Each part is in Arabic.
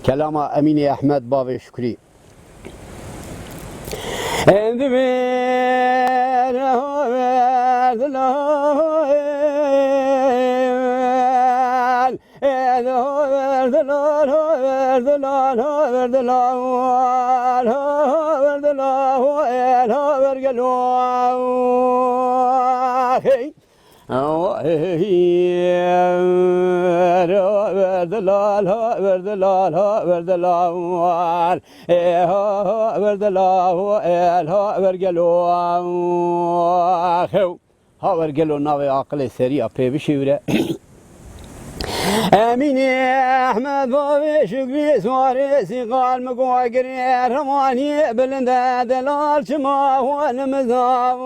كلام أمين أحمد بابي شكري. ورقلو ناوي عقل سريع بشيورة أمين أحمد بابي شكري سواري سيقال مقوقري رماني بلندا دلال شما هو المزاب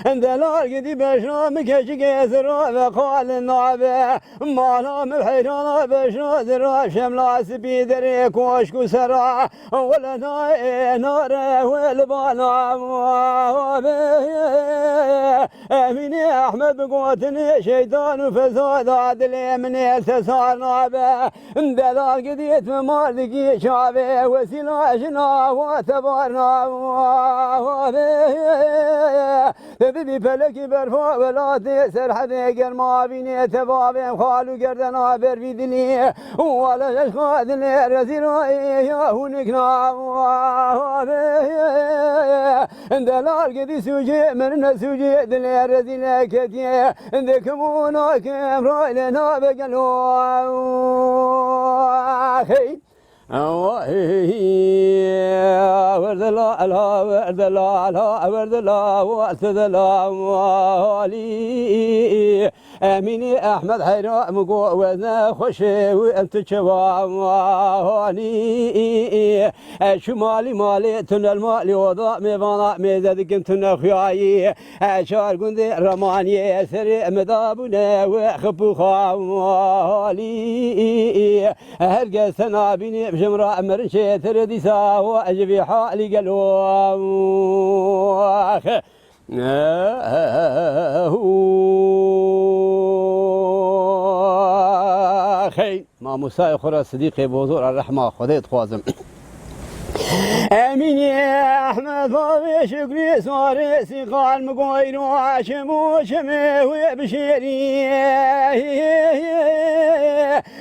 دلال قدي بشنا مكشي كيسرو بقال النعبة مالا مبحيرانا بشنا ذرا شملا سبيدري كوشكو سرا ولا نار والبانا أمين أحمد بقوتني شيطان وفساد عدل من التسار نابه دلال قديت ممالكي شعبه وسلاحنا وتبارنا ببي فلكي برفا ولا تسر حدا قرما بيني تبابي خالو قردنا بربي دلي ولا شخاد لي رزيل يا هونكنا دلال قدي سوجي من سوجي دلي رزيل كتيه ذكمونا كم رايلنا بقلوا ورد الله ورد الله ورد الله ورد الله لي أمين أحمد حيرا مقوزنا خشي وأنت شواني شمالي مالي تنا المالي وضع مبانا ميزادك انتنا خياي شار قندي رماني سري مدابنا وخبو خوالي هرقا سنا بيني بجمرة مرنشي تردي ساو أجبي حالي قلوخ خي ما موسى خورا صديقي بوزور الرحمة خذيت خوازم أمين يا أحمد بابي شكري سواري سيقال مقوير وعاشم وشمي وبشيري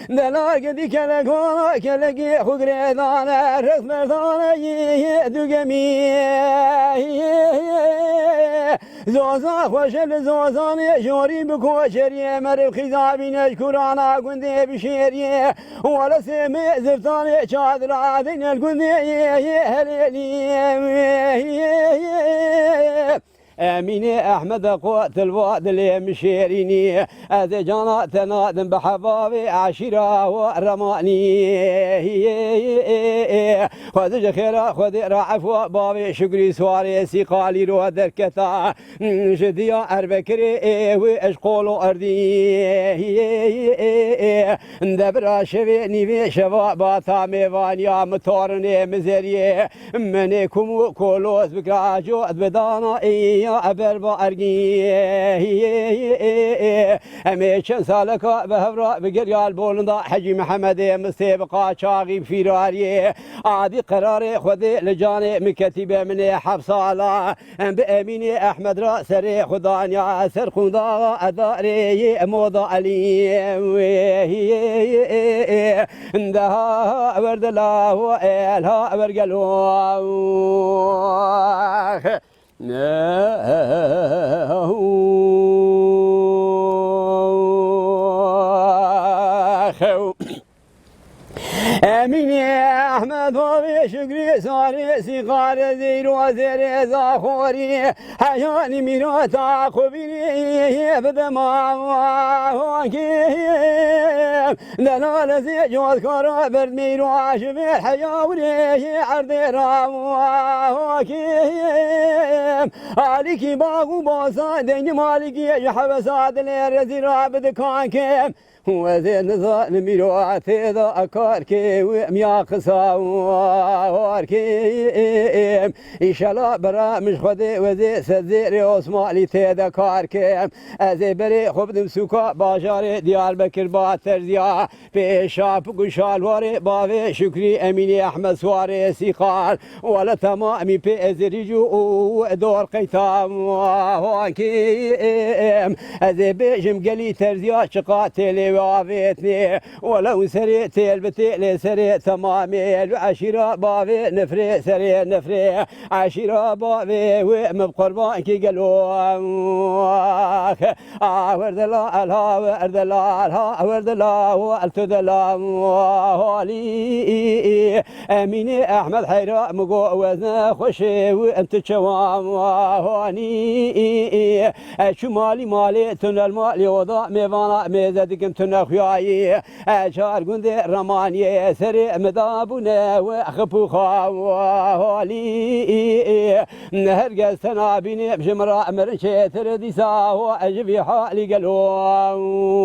دلاك دي كلقي خقري دانا رسم دانا يدقمي زوزا خوشل زوزاني جوري بكوشري مرب خزابين اشكرانا قندي بشيري ولا سمي زفتاني شادر عادين القندي أمين أحمد قوت الواد اللي مشيريني أذي جانا تنادم بحبابي عشيرة ورماني خذ جخيرة خذ رعف بابي شكري سواري سيقالي رو دركتا جديا أربكري وأشقولو أردي دبرا شوي نيوي شوا باتا ميوانيا مطورني مزري منكم كولوز بكراجو بدانا أبر بارجي أميشن سالكا بهبرا بقريال بولندا حجي محمد مستبقى شاغي فيراري عادي قراري خذي لجاني مكتبه من حفصالا بأمين أحمد راسري خدانيا سر خدا أداري موضع علي اندها ورد الله وإلها ورقلوه أمين يا أحمد بابي شكري ساري سيقار زير وزير زاخوري حياني ميراتا خبيري بدما وكيم دلال زيجوز كارا برد ميرو عاشبير حياوري عرض رام وكيم عليكي باغو باسا دين مالكي يحب ساد لير زيرا بدكان كيم وزين نظام ميروعتي ذا كاركي وميا خساواركي إشلا برا مش خدي وزي سزيري واسمالي تيدا كاركي أزي بري خب دمسوكا باجاري ديال بكر باترزيا بشاب قشال واري باوي شكري أميني أحمد سواري سيقال ولا تمامي بأزريجو دور قيتام وانكي أزي بيجم قلي ترزيا شقاتي وعافيتني ولو سريت البتي سري تمامي العشيرة بابي نفري سري نفري عشيرة بابي ومبقربان كي قالوا ورد الله الها ورد الله الها ورد الله والتد الله ولي اميني احمد حيرا مقوزنا خوشي وانت شوام هاني شمالي مالي تنل مالي وضع ميفانا ميزدكم تنخياي اشار قند رماني سري مدابنا وخبو خوالي نهر قستنا بيني بجمرا مرشي ترديسا واجبي حالي قلوخ